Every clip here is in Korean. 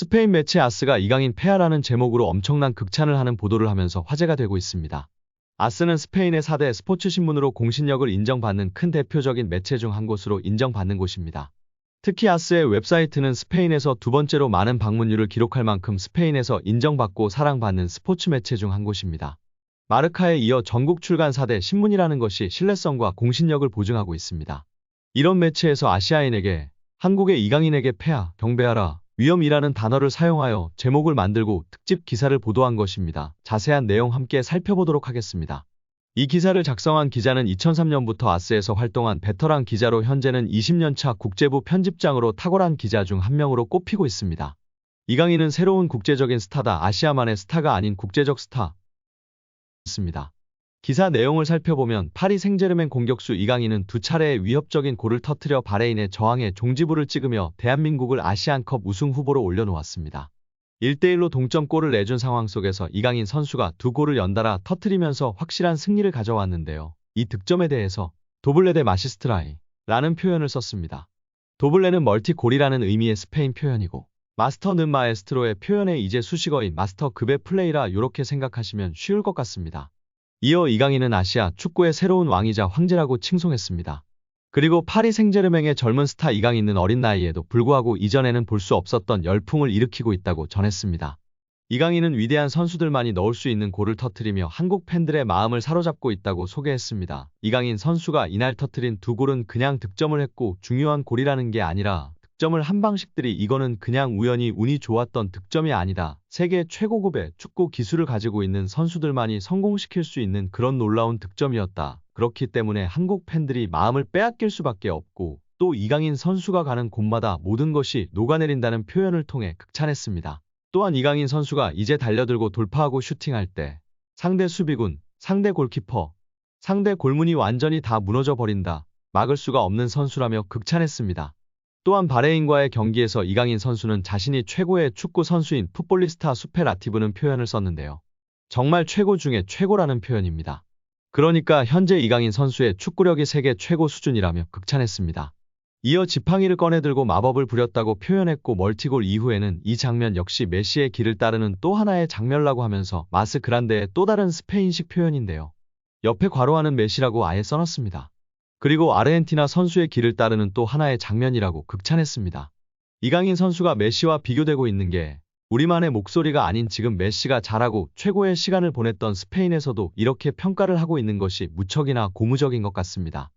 스페인 매체 아스가 이강인 폐하라는 제목으로 엄청난 극찬을 하는 보도를 하면서 화제가 되고 있습니다. 아스는 스페인의 4대 스포츠 신문으로 공신력을 인정받는 큰 대표적인 매체 중 한 곳으로 인정받는 곳입니다. 특히 아스의 웹사이트는 스페인에서 두 번째로 많은 방문율을 기록할 만큼 스페인에서 인정받고 사랑받는 스포츠 매체 중 한 곳입니다. 마르카에 이어 전국 출간 4대 신문이라는 것이 신뢰성과 공신력을 보증하고 있습니다. 이런 매체에서 아시아인에게 한국의 이강인에게 폐하, 경배하라, 위험이라는 단어를 사용하여 제목을 만들고 특집 기사를 보도한 것입니다. 자세한 내용 함께 살펴보도록 하겠습니다. 이 기사를 작성한 기자는 2003년부터 아스에서 활동한 베테랑 기자로 현재는 20년차 국제부 편집장으로 탁월한 기자 중 한 명으로 꼽히고 있습니다. 이강인은 새로운 국제적인 스타다. 아시아만의 스타가 아닌 국제적 스타. 있습니다. 기사 내용을 살펴보면 파리 생제르맹 공격수 이강인은 두 차례의 위협적인 골을 터뜨려 바레인의 저항에 종지부를 찍으며 대한민국을 아시안컵 우승 후보로 올려놓았습니다. 1대1로 동점골을 내준 상황 속에서 이강인 선수가 두 골을 연달아 터뜨리면서 확실한 승리를 가져왔는데요. 이 득점에 대해서 도블레 데 마시스트라이 라는 표현을 썼습니다. 도블레는 멀티골이라는 의미의 스페인 표현이고 마스터는 마에스트로의 표현에 이제 수식어인 마스터급의 플레이라 요렇게 생각하시면 쉬울 것 같습니다. 이어 이강인은 아시아 축구의 새로운 왕이자 황제라고 칭송했습니다. 그리고 파리 생제르맹의 젊은 스타 이강인은 어린 나이에도 불구하고 이전에는 볼 수 없었던 열풍을 일으키고 있다고 전했습니다. 이강인은 위대한 선수들만이 넣을 수 있는 골을 터뜨리며 한국 팬들의 마음을 사로잡고 있다고 소개했습니다. 이강인 선수가 이날 터뜨린 두 골은 그냥 득점을 했고 중요한 골이라는 게 아니라 득점을 한 방식들이 이거는 그냥 우연히 운이 좋았던 득점이 아니다. 세계 최고급의 축구 기술을 가지고 있는 선수들만이 성공시킬 수 있는 그런 놀라운 득점이었다. 그렇기 때문에 한국 팬들이 마음을 빼앗길 수밖에 없고 또 이강인 선수가 가는 곳마다 모든 것이 녹아내린다는 표현을 통해 극찬했습니다. 또한 이강인 선수가 이제 달려들고 돌파하고 슈팅할 때 상대 수비군, 상대 골키퍼, 상대 골문이 완전히 다 무너져 버린다. 막을 수가 없는 선수라며 극찬했습니다. 또한 바레인과의 경기에서 이강인 선수는 자신이 최고의 축구 선수인 풋볼리스타 수페라티브는 표현을 썼는데요. 정말 최고 중에 최고라는 표현입니다. 그러니까 현재 이강인 선수의 축구력이 세계 최고 수준이라며 극찬했습니다. 이어 지팡이를 꺼내들고 마법을 부렸다고 표현했고 멀티골 이후에는 이 장면 역시 메시의 길을 따르는 또 하나의 장면이라고 하면서 마스 그란데의 또 다른 스페인식 표현인데요. 옆에 괄호하는 메시라고 아예 써놨습니다. 그리고 아르헨티나 선수의 길을 따르는 또 하나의 장면이라고 극찬했습니다. 이강인 선수가 메시와 비교되고 있는 게 우리만의 목소리가 아닌 지금 메시가 잘하고 최고의 시간을 보냈던 스페인에서도 이렇게 평가를 하고 있는 것이 무척이나 고무적인 것 같습니다.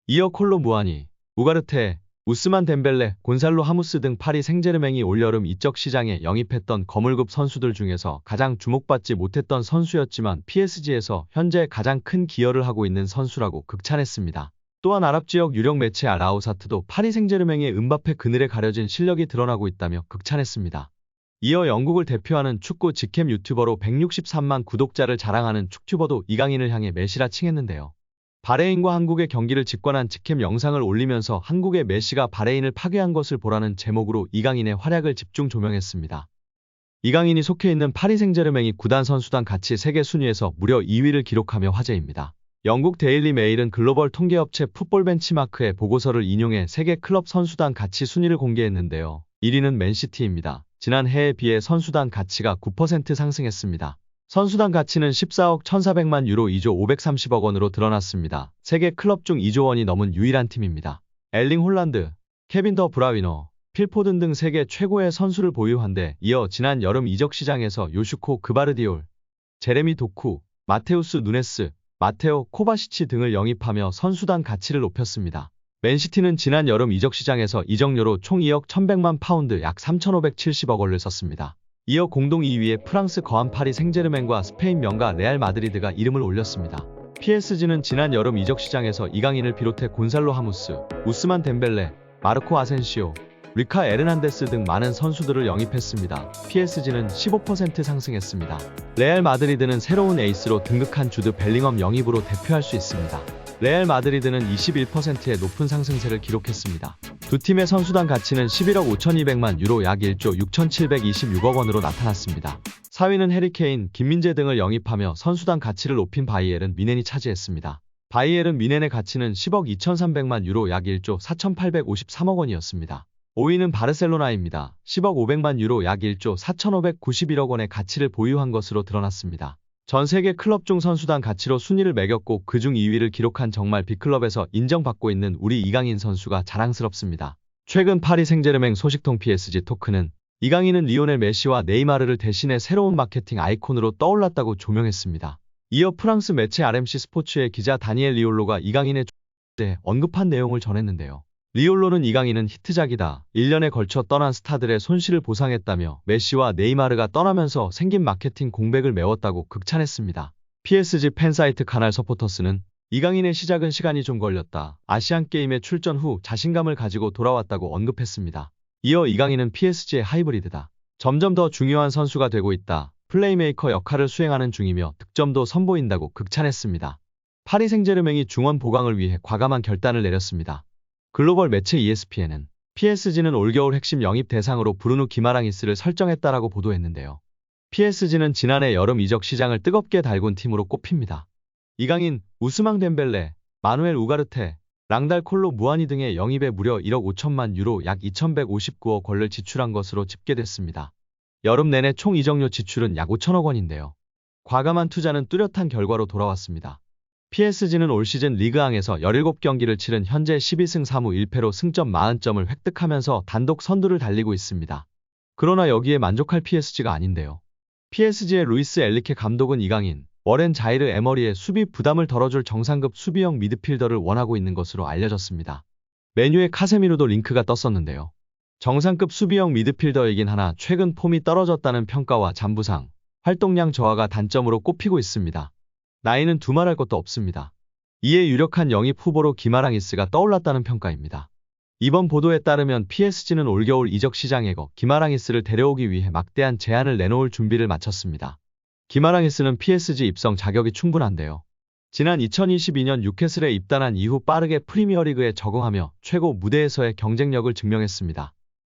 이어 콜로 무아니, 우가르테, 우스만 덴벨레, 곤살로 하무스 등 파리 생제르맹이 올여름 이적 시장에 영입했던 거물급 선수들 중에서 가장 주목받지 못했던 선수였지만 PSG에서 현재 가장 큰 기여를 하고 있는 선수라고 극찬했습니다. 또한 아랍 지역 유력 매체 알아우사트도 파리 생제르맹의 음바페 그늘에 가려진 실력이 드러나고 있다며 극찬했습니다. 이어 영국을 대표하는 축구 직캠 유튜버로 163만 구독자를 자랑하는 축튜버도 이강인을 향해 메시라 칭했는데요. 바레인과 한국의 경기를 직관한 직캠 영상을 올리면서 한국의 메시가 바레인을 파괴한 것을 보라는 제목으로 이강인의 활약을 집중 조명했습니다. 이강인이 속해 있는 파리 생제르맹이 구단 선수단 가치 세계 순위에서 무려 2위를 기록하며 화제입니다. 영국 데일리 메일은 글로벌 통계업체 풋볼 벤치마크의 보고서를 인용해 세계 클럽 선수단 가치 순위를 공개했는데요. 1위는 맨시티입니다. 지난 해에 비해 선수단 가치가 9% 상승했습니다. 선수단 가치는 14억 1,400만 유로 2조 530억 원으로 드러났습니다. 세계 클럽 중 2조 원이 넘은 유일한 팀입니다. 엘링 홀란드, 케빈 더 브라위너, 필 포든 등 세계 최고의 선수를 보유한데 이어 지난 여름 이적 시장에서 요슈코 그바르디올, 제레미 도쿠, 마테우스 누네스, 마테오 코바시치 등을 영입하며 선수단 가치를 높였습니다. 맨시티는 지난 여름 이적 시장에서 이적료로 총 2억 1,100만 파운드 약 3,570억 원을 썼습니다. 이어 공동 2위에 프랑스 거한 파리 생제르맹과 스페인 명가 레알 마드리드가 이름을 올렸습니다. PSG는 지난 여름 이적 시장에서 이강인을 비롯해 곤살로 하무스, 우스만 덴벨레, 마르코 아센시오, 리카 에르난데스 등 많은 선수들을 영입했습니다. PSG는 15% 상승했습니다. 레알 마드리드는 새로운 에이스로 등극한 주드 벨링엄 영입으로 대표할 수 있습니다. 레알 마드리드는 21%의 높은 상승세를 기록했습니다. 두 팀의 선수단 가치는 11억 5,200만 유로 약 1조 6,726억 원으로 나타났습니다. 4위는 해리케인, 김민재 등을 영입하며 선수단 가치를 높인 바이에른 뮌헨이 차지했습니다. 바이에른 뮌헨의 가치는 10억 2,300만 유로 약 1조 4,853억 원이었습니다. 5위는 바르셀로나입니다. 10억 500만 유로 약 1조 4,591억 원의 가치를 보유한 것으로 드러났습니다. 전 세계 클럽 중 선수단 가치로 순위를 매겼고 그중 2위를 기록한 정말 빅클럽에서 인정받고 있는 우리 이강인 선수가 자랑스럽습니다. 최근 파리 생제르맹 소식통 PSG 토크는 이강인은 리오넬 메시와 네이마르를 대신해 새로운 마케팅 아이콘으로 떠올랐다고 조명했습니다. 이어 프랑스 매체 RMC 스포츠의 기자 다니엘 리올로가 이강인에 대해 언급한 내용을 전했는데요. 리올로는 이강인은 히트작이다. 1년에 걸쳐 떠난 스타들의 손실을 보상했다며 메시와 네이마르가 떠나면서 생긴 마케팅 공백을 메웠다고 극찬했습니다. PSG 팬사이트 카날 서포터스는 이강인의 시작은 시간이 좀 걸렸다. 아시안게임에 출전 후 자신감을 가지고 돌아왔다고 언급했습니다. 이어 이강인은 PSG의 하이브리드다. 점점 더 중요한 선수가 되고 있다. 플레이메이커 역할을 수행하는 중이며 득점도 선보인다고 극찬했습니다. 파리 생제르맹이 중원 보강을 위해 과감한 결단을 내렸습니다. 글로벌 매체 ESPN은 PSG는 올겨울 핵심 영입 대상으로 브루누 기마랑이스를 설정했다라고 보도했는데요. PSG는 지난해 여름 이적 시장을 뜨겁게 달군 팀으로 꼽힙니다. 이강인, 우스망 덴벨레, 마누엘 우가르테, 랑달 콜로 무아니 등의 영입에 무려 1억 5천만 유로 약 2,159억 원을 지출한 것으로 집계됐습니다. 여름 내내 총 이적료 지출은 약 5천억 원인데요. 과감한 투자는 뚜렷한 결과로 돌아왔습니다. PSG는 올 시즌 리그앙에서 17경기를 치른 현재 12승 3무 1패로 승점 40점을 획득하면서 단독 선두를 달리고 있습니다. 그러나 여기에 만족할 PSG가 아닌데요. PSG의 루이스 엘리케 감독은 이강인, 워렌 자이르 에머리의 수비 부담을 덜어줄 정상급 수비형 미드필더를 원하고 있는 것으로 알려졌습니다. 메뉴의 카세미로도 링크가 떴었는데요. 정상급 수비형 미드필더이긴 하나 최근 폼이 떨어졌다는 평가와 잠부상, 활동량 저하가 단점으로 꼽히고 있습니다. 나이는 두말할 것도 없습니다. 이에 유력한 영입 후보로 기마랑이스가 떠올랐다는 평가입니다. 이번 보도에 따르면 PSG는 올겨울 이적 시장에거 기마랑이스를 데려오기 위해 막대한 제안을 내놓을 준비를 마쳤습니다. 기마랑이스는 PSG 입성 자격이 충분한데요. 지난 2022년 뉴캐슬에 입단한 이후 빠르게 프리미어리그에 적응하며 최고 무대에서의 경쟁력을 증명했습니다.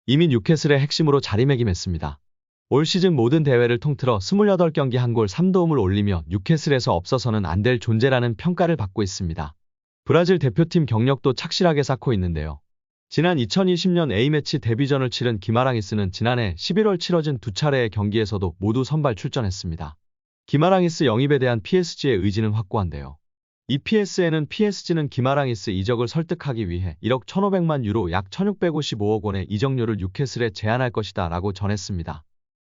이미 뉴캐슬의 핵심으로 자리매김했습니다. 올 시즌 모든 대회를 통틀어 28경기 한 골 3도움을 올리며 뉴캐슬에서 없어서는 안 될 존재라는 평가를 받고 있습니다. 브라질 대표팀 경력도 착실하게 쌓고 있는데요. 지난 2020년 A매치 데뷔전을 치른 기마랑이스는 지난해 11월 치러진 두 차례의 경기에서도 모두 선발 출전했습니다. 기마랑이스 영입에 대한 PSG의 의지는 확고한데요. EPS에는 PSG는 기마랑이스 이적을 설득하기 위해 1억 1,500만 유로 약 1,655억 원의 이적료를 뉴캐슬에 제안할 것이다 라고 전했습니다.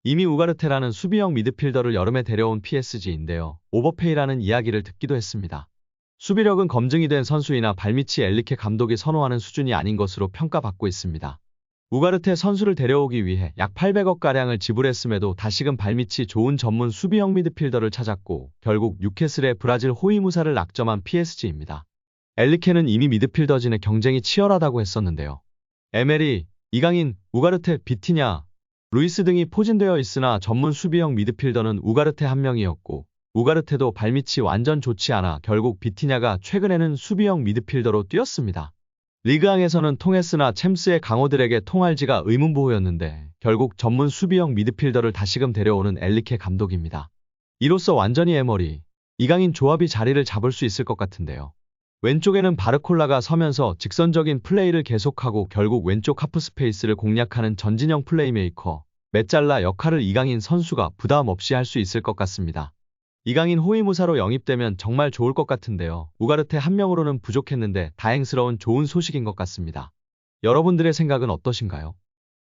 이미 우가르테라는 수비형 미드필더를 여름에 데려온 PSG인데요. 오버페이라는 이야기를 듣기도 했습니다. 수비력은 검증이 된 선수이나 발미치 엘리케 감독이 선호하는 수준이 아닌 것으로 평가받고 있습니다. 우가르테 선수를 데려오기 위해 약 800억가량을 지불했음에도 다시금 발미치 좋은 전문 수비형 미드필더를 찾았고 결국 뉴캐슬의 브라질 호위무사를 낙점한 PSG입니다. 엘리케는 이미 미드필더진의 경쟁이 치열하다고 했었는데요. 에메리, 이강인, 우가르테, 비티냐, 루이스 등이 포진되어 있으나 전문 수비형 미드필더는 우가르테 한 명이었고 우가르테도 발밑이 완전 좋지 않아 결국 비티냐가 최근에는 수비형 미드필더로 뛰었습니다. 리그앙에서는 통했으나 챔스의 강호들에게 통할지가 의문부호였는데 결국 전문 수비형 미드필더를 다시금 데려오는 엘리케 감독입니다. 이로써 완전히 에머리, 이강인 조합이 자리를 잡을 수 있을 것 같은데요. 왼쪽에는 바르콜라가 서면서 직선적인 플레이를 계속하고 결국 왼쪽 하프 스페이스를 공략하는 전진형 플레이메이커, 메잘라 역할을 이강인 선수가 부담 없이 할 수 있을 것 같습니다. 이강인 호위무사로 영입되면 정말 좋을 것 같은데요. 우가르테 한 명으로는 부족했는데 다행스러운 좋은 소식인 것 같습니다. 여러분들의 생각은 어떠신가요?